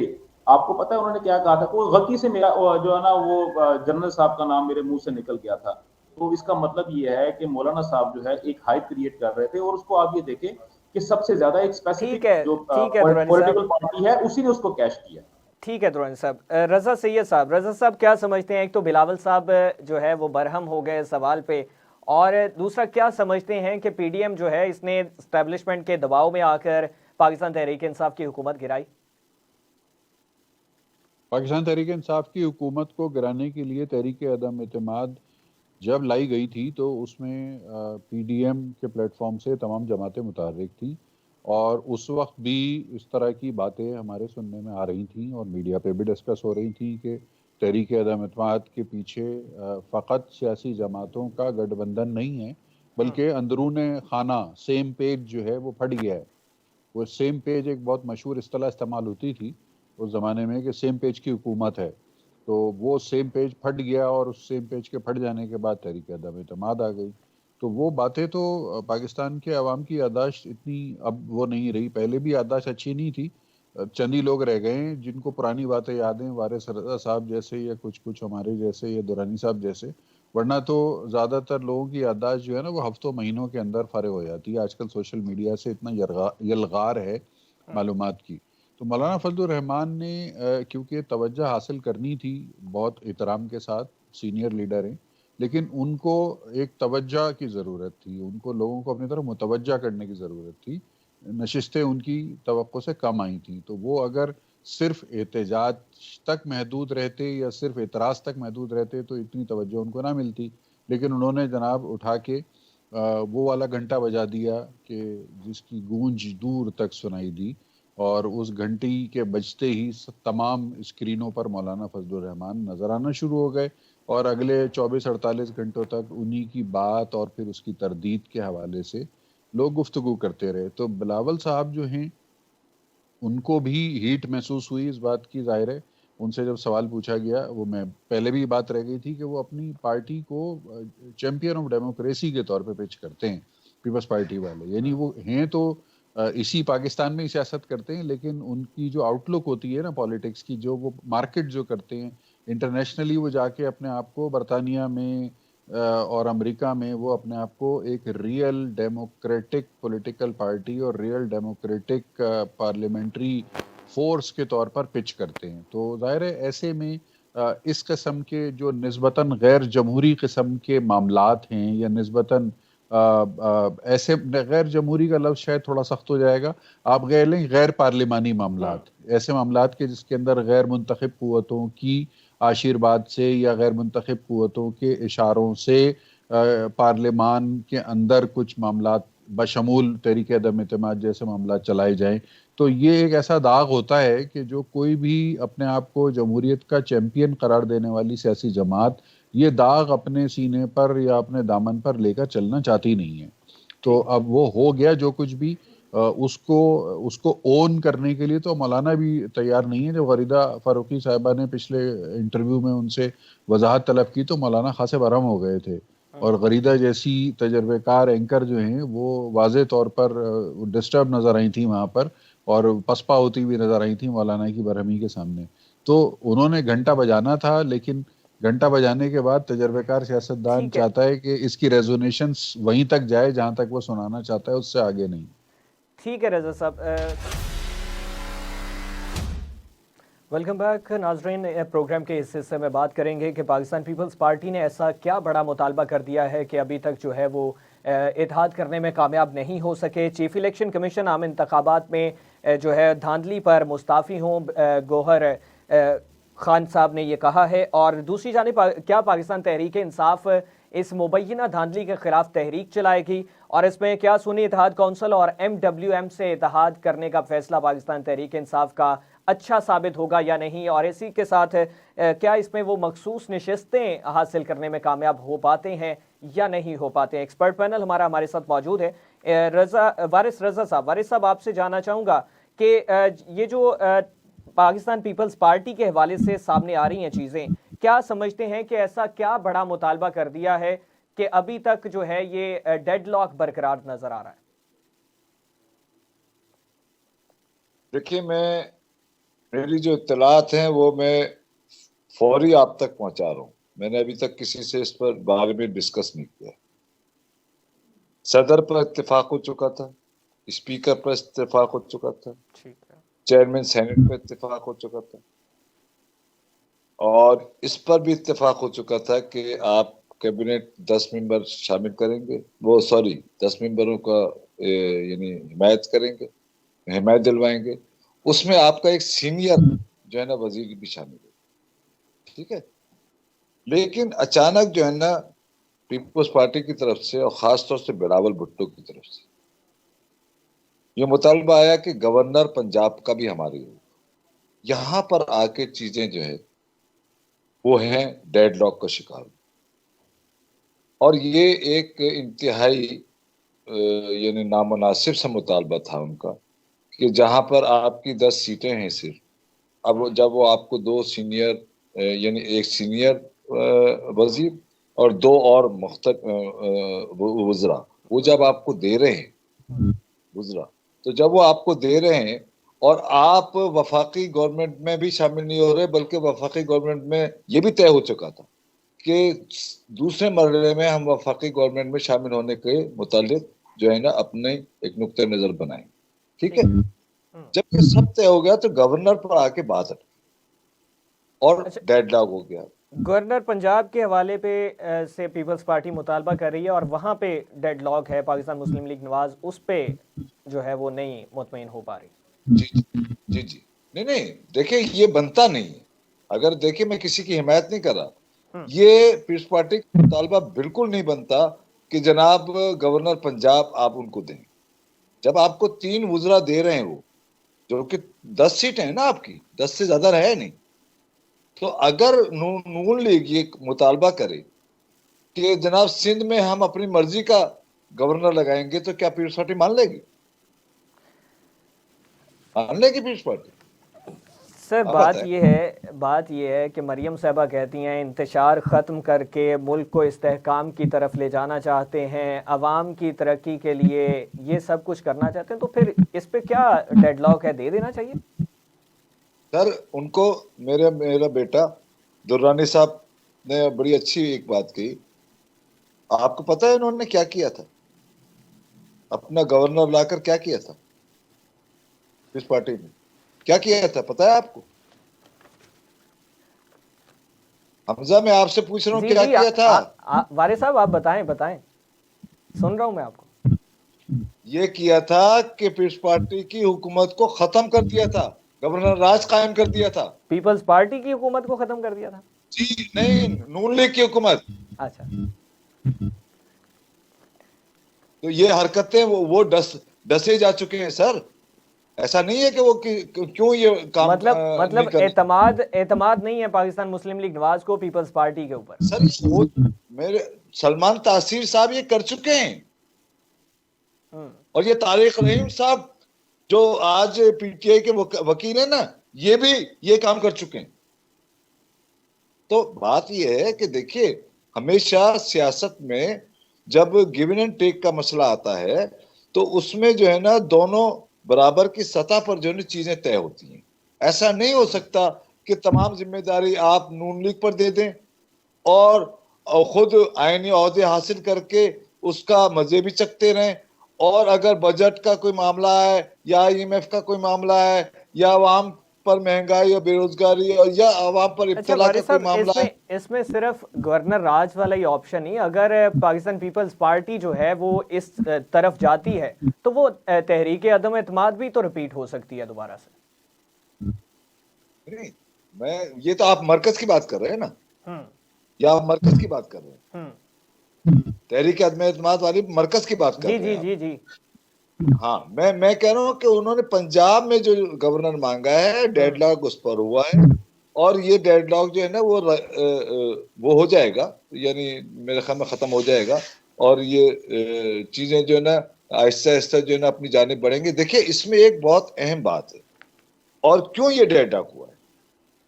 آپ کو پتا ہے انہوں نے کیا کہا تھا؟ کوئی غلطی سے میرا جو ہے نا وہ جنرل صاحب کا نام میرے منہ سے نکل گیا تھا۔ تو اس کا مطلب یہ ہے کہ مولانا صاحب جو ہے ایک ہائپ کریٹ کر رہے تھے، اور اس کو آپ یہ دیکھیں کہ سب سے زیادہ ایک اسپیسیفک جو پولیٹیکل پارٹی ہے اسی نے اس کو کیش کیا۔ ٹھیک ہے درانی صاحب۔ رضا سید صاحب، رضا صاحب کیا سمجھتے ہیں؟ ایک تو بلاول صاحب جو ہے وہ برہم ہو گئے سوال پہ، اور دوسرا کیا سمجھتے ہیں کہ پی ڈی ایم جو ہے اس نے اسٹیبلشمنٹ کے دباؤ میں آ کر پاکستان تحریک انصاف کی حکومت گرائی؟ پاکستان تحریک انصاف کی حکومت کو گرانے کے لیے تحریک عدم اعتماد جب لائی گئی تھی تو اس میں پی ڈی ایم کے پلیٹ فارم سے تمام جماعتیں متحرک تھیں، اور اس وقت بھی اس طرح کی باتیں ہمارے سننے میں آ رہی تھیں اور میڈیا پہ بھی ڈسکس ہو رہی تھیں کہ تحریک عدم اعتماد کے پیچھے فقط سیاسی جماعتوں کا گٹھ بندھن نہیں ہے، بلکہ اندرون خانہ سیم پیج جو ہے وہ پھٹ گیا ہے۔ وہ سیم پیج ایک بہت مشہور اصطلاح استعمال ہوتی تھی اس زمانے میں کہ سیم پیج کی حکومت ہے، تو وہ سیم پیج پھٹ گیا، اور اس سیم پیج کے پھٹ جانے کے بعد تحریک عدم اعتماد آ گئی۔ تو وہ باتیں تو پاکستان کے عوام کی یادداشت اتنی اب وہ نہیں رہی، پہلے بھی یادداشت اچھی نہیں تھی، چند ہی لوگ رہ گئے ہیں جن کو پرانی باتیں یاد ہیں، وارث رضا صاحب جیسے یا کچھ ہمارے جیسے یا دورانی صاحب جیسے، ورنہ تو زیادہ تر لوگوں کی یادداشت جو ہے نا وہ ہفتوں مہینوں کے اندر فارغ ہو جاتی ہے۔ آج کل سوشل میڈیا سے اتنا یلغار ہے معلومات کی۔ تو مولانا فضل الرحمان نے کیونکہ توجہ حاصل کرنی تھی، بہت احترام کے ساتھ سینئر لیڈر ہیں، لیکن ان کو ایک توجہ کی ضرورت تھی، ان کو لوگوں کو اپنی طرف متوجہ کرنے کی ضرورت تھی۔ نشستیں ان کی توقع سے کم آئی تھیں، تو وہ اگر صرف احتجاج تک محدود رہتے یا صرف اعتراض تک محدود رہتے تو اتنی توجہ ان کو نہ ملتی، لیکن انہوں نے جناب اٹھا کے وہ والا گھنٹا بجا دیا کہ جس کی گونج دور تک سنائی دی، اور اس گھنٹی کے بجتے ہی تمام اسکرینوں پر مولانا فضل الرحمان نظر آنا شروع ہو گئے، اور اگلے 24-48 گھنٹوں تک انہی کی بات اور پھر اس کی تردید کے حوالے سے لوگ گفتگو کرتے رہے۔ تو بلاول صاحب جو ہیں ان کو بھی ہیٹ محسوس ہوئی اس بات کی، ظاہر ہے ان سے جب سوال پوچھا گیا، وہ میں پہلے بھی بات رہ گئی تھی کہ وہ اپنی پارٹی کو چیمپئن آف ڈیموکریسی کے طور پہ پیش کرتے ہیں پیپلز پارٹی والے، یعنی وہ ہیں تو اسی پاکستان میں ہی سیاست کرتے ہیں، لیکن ان کی جو آؤٹ لک ہوتی ہے نا پالیٹکس کی، جو وہ مارکیٹ جو کرتے ہیں انٹرنیشنلی، وہ جا کے اپنے آپ کو برطانیہ میں اور امریکہ میں وہ اپنے آپ کو ایک ریئل ڈیموکریٹک پولیٹیکل پارٹی اور ریئل ڈیموکریٹک پارلیمنٹری فورس کے طور پر پچ کرتے ہیں۔ تو ظاہر ہے ایسے میں اس قسم کے جو نسبتاً غیر جمہوری قسم کے معاملات ہیں، یا نسبتاً ایسے غیر جمہوری کا لفظ شاید تھوڑا سخت ہو جائے گا، آپ غیر پارلیمانی معاملات، ایسے معاملات کے جس کے اندر غیر منتخب قوتوں کی آشیرواد سے یا غیر منتخب قوتوں کے اشاروں سے پارلیمان کے اندر کچھ معاملات بشمول تحریک عدم اعتماد جیسے معاملات چلائے جائیں، تو یہ ایک ایسا داغ ہوتا ہے کہ جو کوئی بھی اپنے آپ کو جمہوریت کا چیمپئن قرار دینے والی سیاسی جماعت یہ داغ اپنے سینے پر یا اپنے دامن پر لے کر چلنا چاہتی نہیں ہے۔ تو اب وہ ہو گیا جو کچھ بھی، اس کو اون کرنے کے لیے تو مولانا بھی تیار نہیں ہے۔ جب غریدہ فاروقی صاحبہ نے پچھلے انٹرویو میں ان سے وضاحت طلب کی تو مولانا خاصے برہم ہو گئے تھے اور غریدہ جیسی تجربے کار اینکر جو ہیں وہ واضح طور پر ڈسٹرب نظر آئی تھیں وہاں پر، اور پسپا ہوتی ہوئی نظر آئی تھیں مولانا کی برہمی کے سامنے. تو انہوں نے گھنٹہ بجانا تھا، لیکن گھنٹہ بجانے کے بعد تجربے کار سیاستدان ٹھیک ہے. چاہتا ہے کہ اس کی ریزونیشنز وہیں تک جائے جہاں تک وہ سنانا چاہتا ہے، اس سے آگے نہیں. ٹھیک ہے رضا صاحب. ویلکم بیک ناظرین. پروگرام کے اس حصے میں بات کریں گے کہ پاکستان پیپلز پارٹی نے ایسا کیا بڑا مطالبہ کر دیا ہے کہ ابھی تک جو ہے وہ اتحاد کرنے میں کامیاب نہیں ہو سکے. چیف الیکشن کمیشن عام انتخابات میں جو ہے دھاندلی پر مستعفی ہوں گوہر خان صاحب نے یہ کہا ہے، اور دوسری جانب کیا پاکستان تحریک انصاف اس مبینہ دھاندلی کے خلاف تحریک چلائے گی، اور اس میں کیا سنی اتحاد کونسل اور MWM سے اتحاد کرنے کا فیصلہ پاکستان تحریک انصاف کا اچھا ثابت ہوگا یا نہیں، اور اسی کے ساتھ کیا اس میں وہ مخصوص نشستیں حاصل کرنے میں کامیاب ہو پاتے ہیں یا نہیں ہو پاتے ہیں. ایکسپرٹ پینل ہمارے ساتھ موجود ہے. وارث رضا صاحب آپ سے جاننا چاہوں گا کہ یہ جو پاکستان پیپلز پارٹی کے حوالے سے سامنے آ رہی ہیں چیزیں، کیا سمجھتے ہیں کہ ایسا کیا بڑا مطالبہ کر دیا ہے کہ ابھی تک جو ہے یہ ڈیڈ لاک برقرار نظر آ رہا ہے؟ دیکھیے، میری جو اطلاعات ہیں وہ میں فوری آپ تک پہنچا رہا ہوں. میں نے ابھی تک کسی سے اس پر بارے میں ڈسکس نہیں کیا. صدر پر اتفاق ہو چکا تھا، اسپیکر پر اتفاق ہو چکا تھا، چیئرمین سینٹ پر اتفاق ہو چکا تھا، اور اس پر بھی اتفاق ہو چکا تھا کہ آپ کیبنٹ 10 ممبر شامل کریں گے، 10 ممبروں کا یعنی حمایت کریں گے، حمایت دلوائیں گے. اس میں آپ کا ایک سینئر جو ہے نا وزیر بھی شامل ہے. ٹھیک ہے. لیکن اچانک جو ہے نا پیپلز پارٹی کی طرف سے اور خاص طور سے بلاول بھٹو کی طرف سے یہ مطالبہ آیا کہ گورنر پنجاب کا بھی ہماری ہو. یہاں پر آ کے چیزیں جو ہے وہ ہیں ڈیڈ لاک کا شکار. اور یہ ایک انتہائی یعنی نامناسب سا مطالبہ تھا ان کا کہ جہاں پر آپ کی 10 سیٹیں ہیں صرف. اب جب وہ آپ کو 2 سینئر یعنی ایک سینئر وزیر اور 2 اور وزراء وہ جب آپ کو دے رہے ہیں تو جب وہ آپ کو دے رہے ہیں اور آپ وفاقی گورنمنٹ میں بھی شامل نہیں ہو رہے، بلکہ وفاقی گورنمنٹ میں یہ بھی طے ہو چکا تھا کہ دوسرے مرحلے میں ہم وفاقی گورنمنٹ میں شامل ہونے کے متعلق جو ہے نا اپنے ایک نقطہ نظر بنائیں. ٹھیک ہے. جب یہ سب طے ہو گیا تو گورنر پر آ کے بات اٹکی اور ڈیڈ لاک ہو گیا. گورنر پنجاب کے حوالے پہ سے پیپلز پارٹی مطالبہ کر رہی ہے اور وہاں پہ ڈیڈ لاک ہے. پاکستان مسلم لیگ نواز اس پہ جو ہے وہ نہیں مطمئن ہو پا رہی. جی نہیں دیکھیں یہ بنتا نہیں ہے. اگر دیکھیں میں کسی کی حمایت نہیں کر رہا، یہ پیپلز پارٹی کا مطالبہ بالکل نہیں بنتا کہ جناب گورنر پنجاب آپ ان کو دیں. جب آپ کو 3 وزراء دے رہے ہیں وہ جو کہ 10 سیٹیں ہیں نا آپ کی، 10 سے زیادہ رہے نہیں، تو اگر نون لیگ یہ مطالبہ کرے کہ جناب سندھ میں ہم اپنی مرضی کا گورنر لگائیں گے تو کیا پیپلز پارٹی مان لے گی؟ مان لے گی پیپلز پارٹی؟ سر بات یہ ہے کہ مریم صاحبہ کہتی ہیں انتشار ختم کر کے ملک کو استحکام کی طرف لے جانا چاہتے ہیں، عوام کی ترقی کے لیے یہ سب کچھ کرنا چاہتے ہیں، تو پھر اس پہ کیا ڈیڈ لاک ہے؟ دے دینا چاہیے. سر ان کو میرا بیٹا درانی صاحب نے بڑی اچھی ایک بات کہی. آپ کو پتا ہے انہوں نے کیا کیا تھا؟ اپنا گورنر لا کر کیا کیا تھا اس پارٹی میں؟ کیا کیا تھا پتا ہے آپ کو؟ حمزہ میں آپ سے پوچھ رہا ہوں کیا کیا تھا؟ وارث صاحب آپ بتائیں، سن رہا ہوں میں آپ کو. یہ کیا تھا کہ پیپلز پارٹی کی حکومت کو ختم کر دیا تھا، گورنر راج قائم کر دیا تھا. پیپلز پارٹی کی حکومت کو ختم کر دیا تھا؟ جی نہیں، نون لیگ کی حکومت. اچھا. تو یہ حرکتیں وہ ڈسے جا چکے ہیں سر. ایسا نہیں ہے کہ وہ کیوں یہ کام مطلب اعتماد نہیں ہے پاکستان مسلم لیگ نواز کو پیپلز پارٹی کے اوپر. سر میرے سلمان تاثیر صاحب یہ کر چکے ہیں، اور یہ طارق رحیم صاحب جو آج پی ٹی آئی کے وکیل ہیں نا، یہ بھی یہ کام کر چکے ہیں. تو بات یہ ہے کہ دیکھیے ہمیشہ سیاست میں جب گیون اینڈ ٹیک کا مسئلہ آتا ہے تو اس میں جو ہے نا دونوں برابر کی سطح پر جو ہے چیزیں طے ہوتی ہیں. ایسا نہیں ہو سکتا کہ تمام ذمہ داری آپ نون لیگ پر دے دیں اور خود آئینی عہدے حاصل کر کے اس کا مزے بھی چکتے رہیں, اور اگر بجٹ کا کوئی معاملہ ہے یا IMF کا کوئی معاملہ ہے یا عوام پر مہنگائی اور بے روزگاری اور یا عوام پر اچھا ابتلا کا وارث کوئی صاحب، معاملہ ہے. اس میں صرف گورنر راج والا ہی آپشن نہیں، اگر پاکستان پیپلز پارٹی جو ہے وہ اس طرف جاتی ہے تو وہ تحریک عدم اعتماد بھی تو ریپیٹ ہو سکتی ہے دوبارہ سے. نہیں, میں یہ تو آپ مرکز کی بات کر رہے ہیں نا, یا آپ مرکز کی بات کر رہے ہیں؟ تحریک عدم اعتماد والی مرکز کی بات کر رہے ہیں. جی جی. ہاں, میں کہہ رہا ہوں کہ انہوں نے پنجاب میں جو گورنر مانگا ہے ڈیڈ لاک اس پر ہوا ہے, اور یہ ڈیڈ لاک جو ہے نا وہ ہو جائے گا, یعنی میرے خیال میں ختم ہو جائے گا, اور یہ چیزیں جو ہے نا آہستہ آہستہ جو ہے نا اپنی جانب بڑھیں گے. دیکھیں اس میں ایک بہت اہم بات ہے, اور کیوں یہ ڈیڈ لاک ہوا ہے.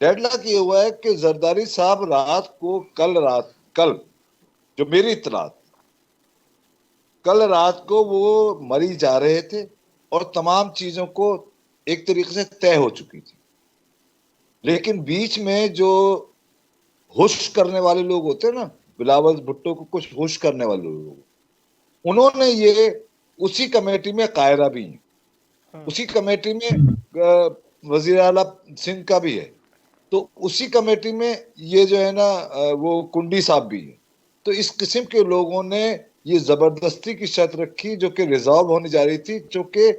ڈیڈ لاک یہ ہوا ہے کہ زرداری صاحب کل جو میری اطلاعات, کل رات کو وہ مری جا رہے تھے اور تمام چیزوں کو ایک طریقے سے طے ہو چکی تھی, لیکن بیچ میں جو ہوش کرنے والے لوگ ہوتے ہیں نا, بلاول بھٹو کو کچھ ہوش کرنے والے لوگ, انہوں نے یہ اسی کمیٹی میں قائرہ بھی ہیں, اسی کمیٹی میں وزیر اعلیٰ سندھ کا بھی ہے, تو اسی کمیٹی میں یہ جو ہے نا وہ کنڈی صاحب بھی ہے. تو اس قسم کے لوگوں نے یہ زبردستی کی شرط رکھی جو کہ ریزالو ہونے جا رہی تھی, جو کہ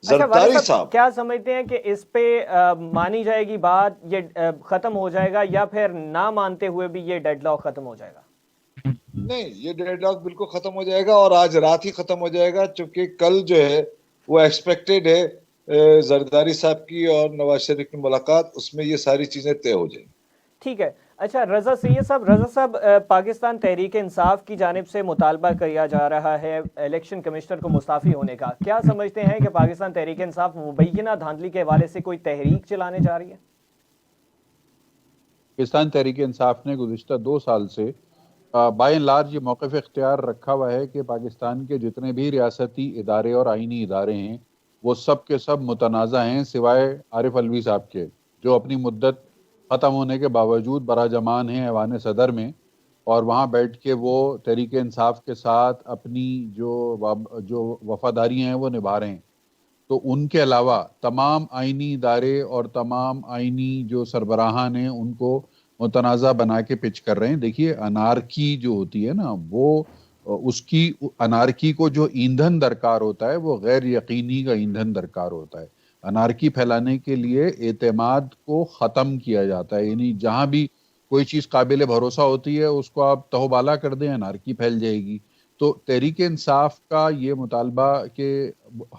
زرداری صاحب کیا سمجھتے ہیں کہ اس پہ مانی جائے گی بات, یہ ختم ہو جائے گا, یا پھر نہ مانتے ہوئے بھی یہ ڈیڈ لاک ختم ہو جائے گا؟ نہیں, یہ ڈیڈ لاک بالکل ختم ہو جائے گا, اور آج رات ہی ختم ہو جائے گا, چونکہ کل جو ہے وہ ایکسپیکٹڈ ہے زرداری صاحب کی اور نواز شریف کی ملاقات, اس میں یہ ساری چیزیں طے ہو جائیں گی. ٹھیک ہے. اچھا رضا سید صاحب, پاکستان تحریک انصاف کی جانب سے مطالبہ کیا جا رہا ہے الیکشن کمشنر کو مستعفی ہونے کا. کیا سمجھتے ہیں کہ پاکستان تحریک انصاف مبینہ دھاندلی کے حوالے سے کوئی تحریک چلانے جا رہی ہے؟ پاکستان تحریک انصاف نے گزشتہ 2 سال سے بائی اینڈ لارج یہ موقف اختیار رکھا ہوا ہے کہ پاکستان کے جتنے بھی ریاستی ادارے اور آئینی ادارے ہیں وہ سب کے سب متنازع ہیں, سوائے عارف علوی صاحب کے, جو اپنی مدت ختم ہونے کے باوجود براجمان ہیں ایوان صدر میں, اور وہاں بیٹھ کے وہ تحریک انصاف کے ساتھ اپنی جو وفاداری ہیں وہ نبھا رہے ہیں. تو ان کے علاوہ تمام آئینی ادارے اور تمام آئینی جو سربراہان ہیں ان کو متنازع بنا کے پچ کر رہے ہیں. دیکھیے انارکی جو ہوتی ہے نا, وہ اس کی انارکی کو جو ایندھن درکار ہوتا ہے وہ غیر یقینی کا ایندھن درکار ہوتا ہے. انارکی پھیلانے کے لیے اعتماد کو ختم کیا جاتا ہے, یعنی جہاں بھی کوئی چیز قابل بھروسہ ہوتی ہے اس کو آپ تہوبالا کر دیں, انارکی پھیل جائے گی. تو تحریک انصاف کا یہ مطالبہ کہ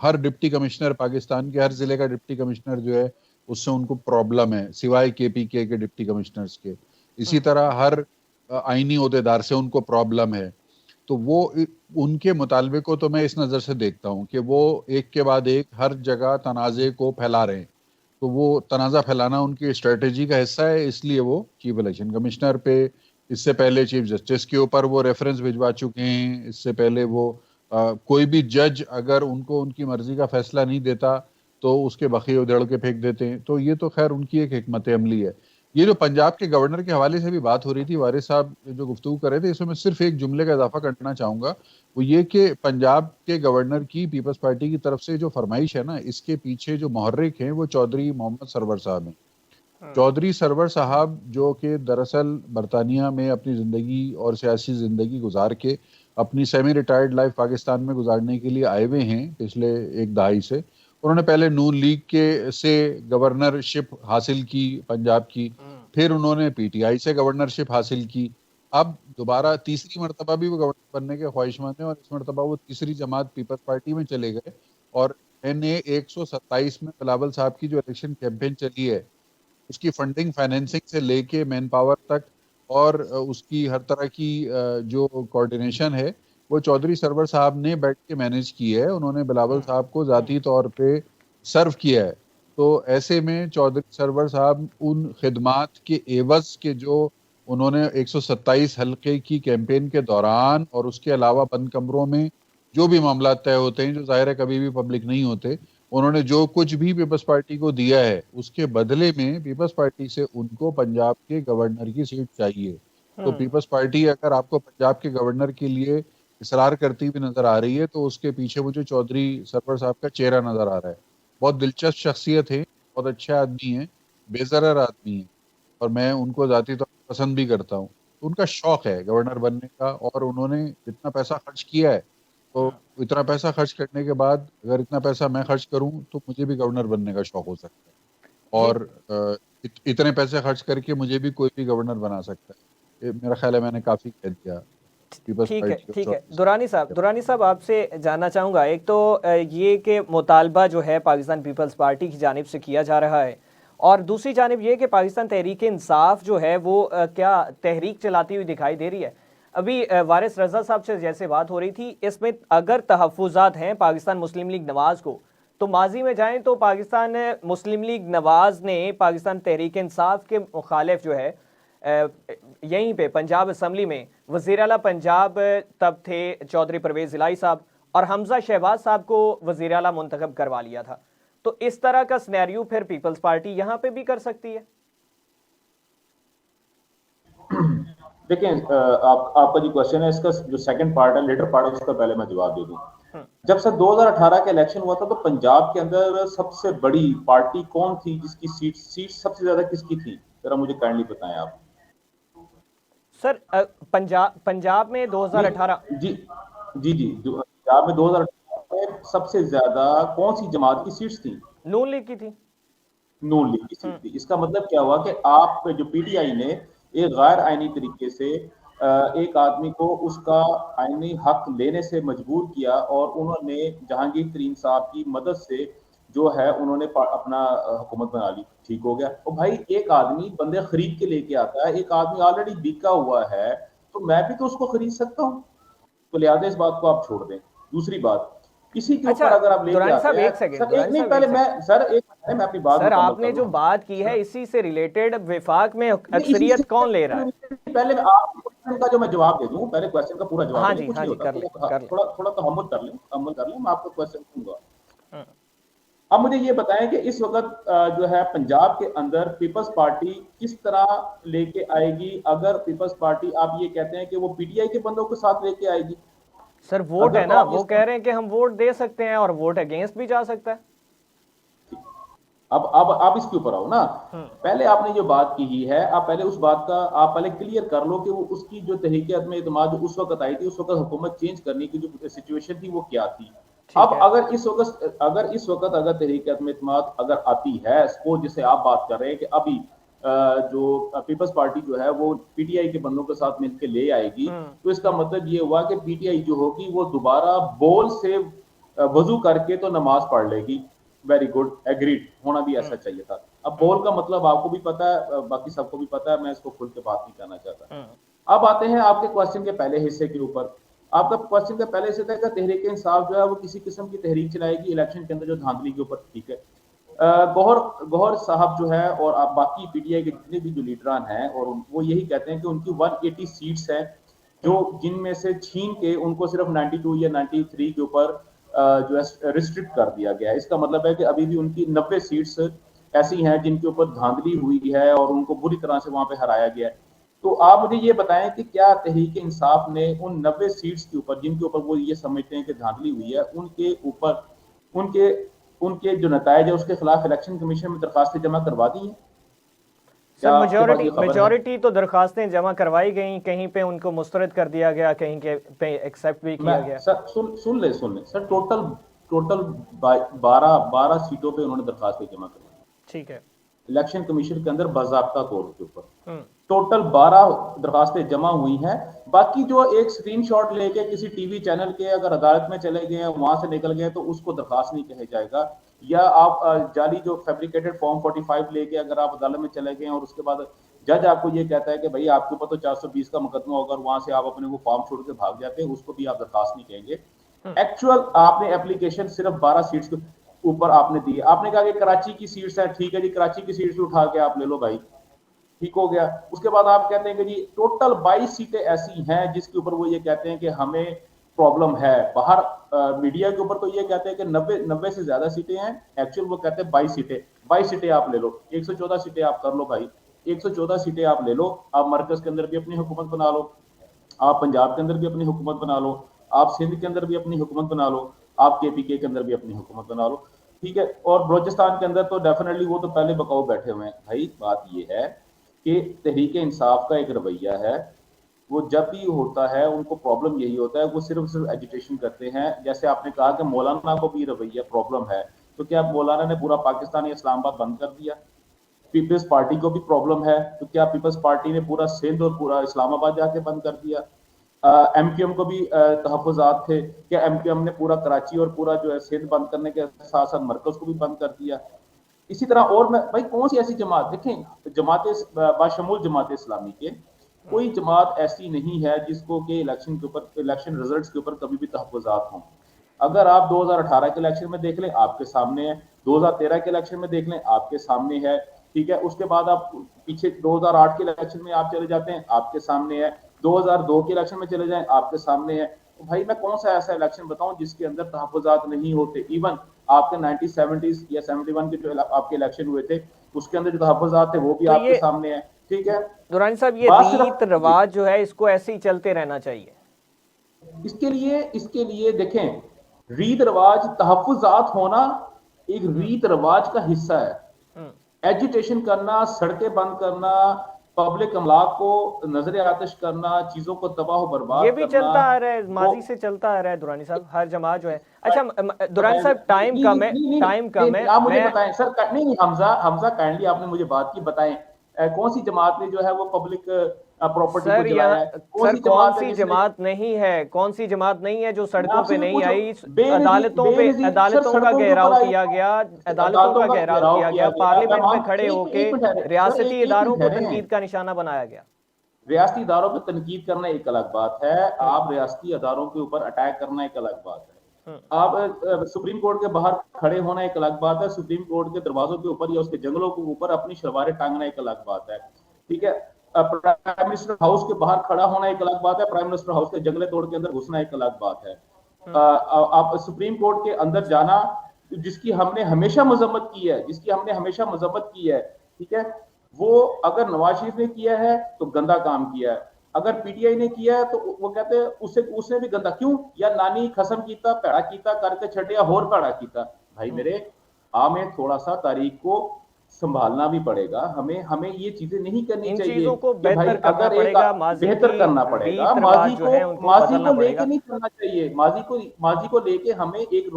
ہر ڈپٹی کمشنر, پاکستان کے ہر ضلع کا ڈپٹی کمشنر جو ہے اس سے ان کو پرابلم ہے, سوائے KPK کے ڈپٹی کمشنرز کے, اسی طرح ہر آئینی عہدیدار سے ان کو پرابلم ہے. تو وہ ان کے مطالبے کو تو میں اس نظر سے دیکھتا ہوں کہ وہ ایک کے بعد ایک ہر جگہ تنازع کو پھیلا رہے ہیں. تو وہ تنازع پھیلانا ان کی اسٹریٹجی کا حصہ ہے, اس لیے وہ چیف الیکشن کمشنر پہ, اس سے پہلے چیف جسٹس کے اوپر وہ ریفرنس بھجوا چکے ہیں, اس سے پہلے وہ کوئی بھی جج اگر ان کو ان کی مرضی کا فیصلہ نہیں دیتا تو اس کے بخیے ادھیڑ کے پھینک دیتے ہیں. تو یہ تو خیر ان کی ایک حکمت عملی ہے. یہ جو پنجاب کے گورنر کے حوالے سے بھی بات ہو رہی تھی, وارث صاحب جو گفتگو کر رہے تھے, اس میں صرف ایک جملے کا اضافہ کرنا چاہوں گا, وہ یہ کہ پنجاب کے گورنر کی پیپلز پارٹی کی طرف سے جو فرمائش ہے نا, اس کے پیچھے جو محرک ہیں وہ چودھری محمد سرور صاحب ہیں. چودھری سرور صاحب جو کہ دراصل برطانیہ میں اپنی زندگی اور سیاسی زندگی گزار کے اپنی سیمی ریٹائرڈ لائف پاکستان میں گزارنے کے لیے آئے ہوئے ہیں پچھلے 1 دہائی سے. انہوں نے پہلے نون لیگ سے گورنرشپ حاصل کی پنجاب کی, پھر انہوں نے PTI سے گورنرشپ حاصل کی, اب دوبارہ تیسری مرتبہ بھی وہ گورنر بننے کے خواہشمند ہیں, اور اس مرتبہ وہ تیسری جماعت پیپلز پارٹی میں چلے گئے. اور NA 127 میں بلاول صاحب کی جو الیکشن کیمپین چلی ہے, اس کی فنڈنگ فائنینسنگ سے لے کے مین پاور تک اور اس کی ہر طرح کی جو کوارڈینیشن ہے وہ چودھری سرور صاحب نے بیٹھ کے مینیج کی ہے. انہوں نے بلاول صاحب کو ذاتی طور پہ سرو کیا ہے. تو ایسے میں چودھری سرور صاحب ان خدمات کے عوض کے جو انہوں نے 127 حلقے کی کیمپین کے دوران اور اس کے علاوہ بند کمروں میں جو بھی معاملات طے ہوتے ہیں جو ظاہر ہے کبھی بھی پبلک نہیں ہوتے، انہوں نے جو کچھ بھی پیپلز پارٹی کو دیا ہے اس کے بدلے میں پیپلز پارٹی سے ان کو پنجاب کے گورنر کی سیٹ چاہیے. تو پیپلز پارٹی اگر آپ کو پنجاب کے گورنر کے لیے اصرار کرتی ہوئی نظر آ رہی ہے تو اس کے پیچھے مجھے چودھری سرور صاحب کا چہرہ نظر آ رہا ہے. بہت دلچسپ شخصیت ہے، بہت اچھے آدمی ہیں، بے ضرر آدمی ہیں، اور میں ان کو ذاتی طور پر پسند بھی کرتا ہوں. ان کا شوق ہے گورنر بننے کا، اور انہوں نے اتنا پیسہ خرچ کیا ہے، تو اتنا پیسہ خرچ کرنے کے بعد اگر اتنا پیسہ میں خرچ کروں تو مجھے بھی گورنر بننے کا شوق ہو سکتا ہے، اور اتنے پیسے خرچ کر کے مجھے بھی کوئی بھی گورنر بنا سکتا ہے. میرا خیال ہے میں نے کافی کہہ دیا. ٹھیک ہے دورانی صاحب آپ سے جاننا چاہوں گا، ایک تو یہ کہ مطالبہ جو ہے پاکستان پیپلز پارٹی کی جانب سے کیا جا رہا ہے، اور دوسری جانب یہ کہ پاکستان تحریک انصاف جو ہے وہ کیا تحریک چلاتی ہوئی دکھائی دے رہی ہے. ابھی وارث رضا صاحب سے جیسے بات ہو رہی تھی، اس میں اگر تحفظات ہیں پاکستان مسلم لیگ نواز کو، تو ماضی میں جائیں تو پاکستان مسلم لیگ نواز نے پاکستان تحریک انصاف کے مخالف جو ہے یہیں پہ پنجاب اسمبلی میں وزیر اعلیٰ پنجاب تب تھے چودھری پرویز الہی صاحب، اور حمزہ شہباز صاحب کو وزیر اعلیٰ منتخب کروا لیا تھا. تو اس طرح کا سینیریو پھر پیپلز پارٹی یہاں پہ بھی کر سکتی ہے؟ دیکھیں آپ کا جو کوشچن ہے اس کا جو سیکنڈ پارٹ ہے، لیٹر پارٹ ہے، اس کا پہلے میں جواب دے دوں. جب سے 2018 کے الیکشن ہوا تھا تو پنجاب کے اندر سب سے بڑی پارٹی کون تھی جس کی سیٹ سب سے زیادہ کس کی تھی؟ ذرا مجھے کائنڈلی بتائیں آپ. سر پنجاب میں 2018 جی پنجاب میں 2018 میں سب سے زیادہ کون سی جماعت کی سیٹس تھیں؟ نون لیگ کی تھی. نون لیگ کی سیٹ تھی. اس کا مطلب کیا ہوا کہ آپ جو پی ٹی آئی نے ایک غیر آئینی طریقے سے ایک آدمی کو اس کا آئینی حق لینے سے مجبور کیا، اور انہوں نے جہانگیر ترین صاحب کی مدد سے جو ہے انہوں نے اپنا حکومت بنا لی. ٹھیک ہو گیا. اور بھائی ایک آدمی بندے خرید کے لے کے آتا ہے، ایک آدمی آلریڈی بکا ہوا ہے، تو میں بھی تو اس کو خرید سکتا ہوں. تو لہٰذا اس بات کو آپ چھوڑ دیں. دوسری بات، کسی کے اوپر اگر آپ لے کے آتے ہیں میں اپنی بات، سر آپ نے جو بات کی ہے اسی سے ریلیٹڈ وفاق میں اکثریت کون لے رہا ہے؟ پہلے میں آپ کا جو میں جواب دے دوں، پہلے کوسچن کا پورا جواب دیں. کچھ نہیں ہوتا، تھوڑا تحمل کر لیں، میں آپ کو کوسچن دوں گا. اب مجھے یہ بتائیں کہ اس وقت جو ہے پنجاب کے اندر پیپلز پارٹی کس طرح لے کے آئے گی؟ اگر پیپلز پارٹی آپ یہ کہتے ہیں کہ وہ پی ٹی آئی کے بندوں کے ساتھ لے کے آئے گی. سر ووٹ ہے نا، وہ کہہ رہے ہیں کہ ہم ووٹ دے سکتے ہیں اور ووٹ اگینسٹ بھی جا سکتا ہے. اب اس کے اوپر آؤ نا. پہلے آپ نے جو بات کی ہے، آپ پہلے اس بات کا آپ پہلے کلیئر کر لو کہ وہ اس کی جو تحریک عدم اعتماد جو اس وقت آئی تھی، اس وقت حکومت چینج کرنے کی جو سچویشن تھی وہ کیا تھی. اب اگر اس وقت اگر تحریک عدم اعتماد اگر آتی ہے، سپوز جسے آپ بات کر رہے ہیں کہ ابھی جو پیپلز پارٹی جو ہے وہ پی ٹی آئی کے بندوں کے ساتھ مل کے لے آئے گی، تو اس کا مطلب یہ ہوا کہ پی ٹی آئی جو ہوگی وہ دوبارہ بول سے وضو کر کے تو نماز پڑھ لے گی. ویری گڈ، ایگریڈ، ہونا بھی ایسا چاہیے تھا. اب بول کا مطلب آپ کو بھی پتا ہے، باقی سب کو بھی پتا ہے، میں اس کو کھل کے بات نہیں کرنا چاہتا. اب آتے ہیں آپ کے کوسچن کے پہلے حصے کے اوپر. آپ کا کوسچن کا پہلے حصے تھا کہ تحریک انصاف جو ہے وہ کسی قسم کی تحریک چلائے گی الیکشن کے اندر جو دھاندلی کے اوپر. ٹھیک ہے. گوہر صاحب جو ہے اور آپ باقی پی ٹی آئی کے جتنے بھی جو لیڈران ہیں، اور وہ یہی کہتے ہیں کہ ان کی 180 سیٹس ہیں جو جن میں سے چھین کے ان کو صرف 92 یا 93 کے اوپر جو ہے ریسٹرکٹ کر دیا گیا ہے. اس کا مطلب ہے کہ ابھی بھی ان کی 90 سیٹس ایسی ہیں جن کے اوپر دھاندلی ہوئی ہے اور ان کو بری طرح سے وہاں پہ ہرایا گیا ہے. تو آپ مجھے یہ بتائیں کہ کیا تحریک انصاف نے ان 90 سیٹس کے اوپر جن کے اوپر وہ یہ سمجھتے ہیں کہ دھاندلی ہوئی ہے، ان کے اوپر ان کے جو نتائج ہے اس کے خلاف الیکشن کمیشن میں درخواستیں جمع کروا دی ہیں؟ سر میجورٹی تو درخواستیں جمع کروائی گئیں، کہیں پہ ان کو مسترد کر دیا گیا، کہیں پہ ایکسیپٹ بھی کیا گیا. سن لیں سر، ٹوٹل 12 سیٹوں پہ انہوں نے درخواستیں جمع کروائی. ٹھیک ہے. الیکشن کمیشن کے اندر باضابطہ طور کے اوپر ٹوٹل 12 درخواستیں جمع ہوئی ہیں. باقی جو ایک اسکرین شاٹ لے کے کسی ٹی وی چینل کے اگر عدالت میں چلے گئے ہیں، وہاں سے نکل گئے تو اس کو درخواست نہیں کہا جائے گا. یا آپ جعلی جو فیبریکیٹڈ فارم 45 لے کے اگر آپ عدالت میں چلے گئے ہیں اور اس کے بعد جج آپ کو یہ کہتا ہے کہ بھائی آپ کے اوپر تو 420 کا مقدمہ ہوگا، اور وہاں سے آپ اپنے وہ فارم چھوڑ کے بھاگ جاتے ہیں، اس کو بھی آپ درخواست نہیں کہیں گے. ایکچوئل آپ نے اپلیکیشن صرف 12 سیٹس کے اوپر آپ نے دی ہے. آپ نے کہا کہ کراچی کی سیٹس ہیں، ٹھیک ہے جی، کراچی کی سیٹس اٹھا کے آپ لے لو بھائی. ٹھیک ہو گیا. اس کے بعد آپ کہتے ہیں کہ جی ٹوٹل 22 سیٹیں ایسی ہیں جس کے اوپر وہ یہ کہتے ہیں کہ ہمیں پرابلم ہے. باہر میڈیا کے اوپر تو یہ کہتے ہیں کہ 90 سے زیادہ سیٹیں ہیں, ایکچوئل وہ کہتے ہیں 22 سیٹیں. 22 سیٹیں آپ لے لو, 114 سیٹیں آپ کر لو بھائی, 114 سیٹیں آپ لے لو. آپ مرکز کے اندر بھی اپنی حکومت بنا لو, آپ پنجاب کے اندر بھی اپنی حکومت بنا لو, آپ سندھ کے اندر بھی اپنی حکومت بنا لو, آپ کے پی کے اندر بھی اپنی حکومت بنا لو, ٹھیک ہے. اور بلوچستان کے اندر تو ڈیفینیٹلی وہ تو پہلے بقاؤ بیٹھے ہوئے ہیں. بھائی بات یہ ہے کہ تحریک انصاف کا ایک رویہ ہے, وہ جب بھی ہوتا ہے ان کو پرابلم یہی ہوتا ہے, وہ صرف ایجیٹیشن کرتے ہیں. جیسے آپ نے کہا کہ مولانا کو بھی رویہ پرابلم ہے, تو کیا مولانا نے پورا پاکستان یا اسلام آباد بند کر دیا؟ پیپلز پارٹی کو بھی پرابلم ہے, تو کیا پیپلز پارٹی نے پورا سندھ اور پورا اسلام آباد جا کے بند کر دیا؟ ایم کیو ایم کو بھی تحفظات تھے, کیا ایم کیو ایم نے پورا کراچی اور پورا جو ہے سندھ بند کرنے کے ساتھ ساتھ مرکز کو بھی بند کر دیا؟ اسی طرح اور میں بھائی کون سی ایسی جماعت, دیکھیں جماعت باشمول جماعت اسلامی کے کوئی جماعت ایسی نہیں ہے جس کو کہ الیکشن کے اوپر, الیکشن ریزلٹس کے اوپر کبھی بھی تحفظات ہوں. اگر آپ 2018 کے الیکشن میں دیکھ لیں آپ کے سامنے ہے, 2013 کے الیکشن میں دیکھ لیں آپ کے سامنے ہے, ٹھیک ہے. اس کے بعد آپ پیچھے 2008 کے الیکشن میں آپ چلے جاتے ہیں آپ کے سامنے ہے, 2002 کے الیکشن میں چلے جائیں آپ کے سامنے ہے. بھائی میں کون سا ایسا الیکشن بتاؤں جس کے اندر تحفظات نہیں ہوتے؟ ایون آپ کے 1970s یا 71 کے جو آپ کے الیکشن ہوئے تھے اس کے اندر جو تحفظات تھے وہ بھی تو آپ کے یہ سامنے ہے, ٹھیک ہے. درانی صاحب یہ بات ریت صرف رواج جو ہے اس کو ایسے ہی چلتے رہنا چاہیے. اس کے لیے دیکھیں ریت رواج, تحفظات ہونا ایک ریت رواج کا حصہ ہے. ایجیٹیشن کرنا, سڑکیں بند کرنا, پبلک املاک کو نظر آتش کرنا, چیزوں کو تباہ و برباد یہ بھی کرنا, چلتا آ رہا ہے, وہ ماضی سے چلتا آ رہا ہے درانی صاحب, ہر جماعت جو ہے. اچھا درانی صاحب ٹائم کم ہے, ٹائم کم ہے, آپ مجھے میں بتائیں سر. نہیں حمزہ کائنڈلی آپ نے مجھے بات کی, بتائیں کون سی جماعت نے جو ہے وہ پبلک پراپرٹی کو سر جلایا ہے؟ سر کون جماعت ہے سی جس نے, جماعت نہیں ہے, کون سی جماعت نہیں ہے جو میں سڑکوں آپ پہ سے بھی نہیں پوچھوں, آئی؟ بے نظیر سر عدالتوں کا سڑکوں کے گھیراؤ اوپر آئی, کیا گیا, عدالتوں عدالتوں کا کا گھیراؤ گھیراؤ کیا کیا گیا, گیا. پارلیمنٹ میں کھڑے ہو کے ایک منٹ ریاستی اداروں کو ٹھہرے ہیں. تنقید کا نشانہ بنایا گیا. ریاستی اداروں پہ تنقید کرنا ایک الگ بات ہے, آپ ریاستی اداروں کے اوپر اٹیک کرنا ایک الگ بات ہے. آپ سپریم کورٹ کے باہر کھڑے ہونا ایک الگ بات ہے, سپریم کورٹ کے دروازوں کے اوپر یا اس کے جنگلوں کے اوپر اپنی شلواریں ٹانگنا ایک الگ بات ہے, ٹھیک ہے. پرائم منسٹر ہاؤس کے باہر کھڑا ہونا ایک الگ بات ہے, پرائم منسٹر ہاؤس کے جنگلے توڑ کے اندر گھسنا ایک الگ بات ہے. آپ سپریم کورٹ کے اندر جانا جس کی ہم نے ہمیشہ مذمت کی ہے, ٹھیک ہے, وہ اگر نواز شریف نے کیا ہے تو گندا کام کیا ہے, اگر پی ٹی آئی نے کیا ہے تو وہ کہتے ہیں اس نے بھی گندا کیوں, یا نانی قسم کیتا پیڑا کیتا کر کے چھٹیا ہور پیڑا کیتا. بھائی میرے ہمیں تھوڑا سا تاریخ کو سنبھالنا بھی پڑے گا, ہمیں یہ چیزیں نہیں کرنی ان چاہیے چیزوں کو کہ بھائی بہتر کرنا اگر ایک پڑے گا, ماضی بہتر کی کرنا پڑے گا. ریت رواج جو ہے ان کو ماضی بدلنا کو لے پڑے کے گا. نہیں چلنا چاہیے, ماضی کو لے کے ہمیں ایک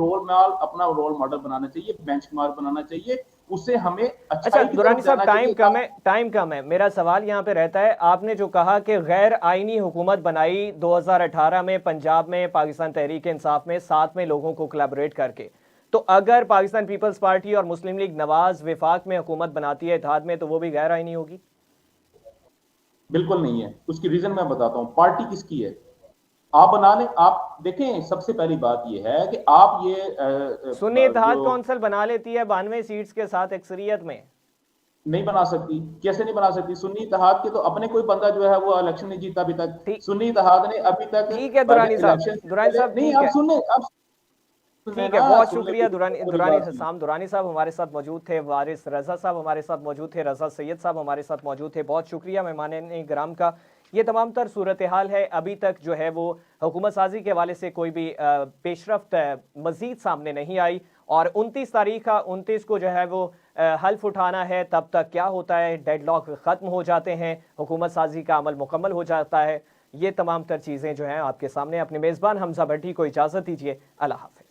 اپنا رول ماڈل بنانا چاہیے, بینچ مارک بنانا چاہیے, اس سے ہمیں اچھا اچھائی کی درانی طرف صاحب جانا چاہیے. ٹائم کم ہے, میرا سوال یہاں پہ رہتا ہے, آپ نے جو کہا کہ غیر آئینی حکومت بنائی 2018 میں پنجاب میں پاکستان تحریک انصاف میں 7 میں لوگوں کو کولیبریٹ کر کے, تو اگر پاکستان پیپلز پارٹی اور مسلم لیگ نواز وفاق میں حکومت بناتی ہے اتحاد میں, تو وہ بھی غیر آئینی ہوگی؟ بالکل نہیں ہے. اس کی ریزن میں بتاتا ہوں, پارٹی کس کی ہے آپ بنا لیں. آپ دیکھیں سب سے پہلی بات یہ ہے کہ آپ یہ سنی اتحاد جو کونسل بنا لیتی ہے 92 سیٹس کے ساتھ اکثریت میں. نہیں بنا سکتی. کیسے نہیں بنا سکتی؟ سنی اتحاد کے تو اپنے کوئی بندہ جو ہے وہ الیکشن نہیں جیتا ابھی تک. سنی اتحاد نے ابھی تک ٹھیک ہے پہلے درانی الیکشن سے صاحب نہیں, ٹھیک ہے, آپ سن لیں, ٹھیک ہے, بہت شکریہ پوری بات سنیں. درانی صاحب ہمارے ساتھ موجود تھے, وارث رضا صاحب ہمارے ساتھ موجود تھے, رضا سید صاحب ہمارے ساتھ موجود تھے. بہت شکریہ مہمان گرام کا. یہ تمام تر صورتحال ہے, ابھی تک جو ہے وہ حکومت سازی کے حوالے سے کوئی بھی پیش رفت مزید سامنے نہیں آئی, اور 29 تاریخ کا 29 کو جو ہے وہ حلف اٹھانا ہے. تب تک کیا ہوتا ہے, ڈیڈ لاک ختم ہو جاتے ہیں, حکومت سازی کا عمل مکمل ہو جاتا ہے. یہ تمام تر چیزیں جو ہیں آپ کے سامنے. اپنے میزبان حمزہ بھٹی کو اجازت دیجیے, اللہ حافظ.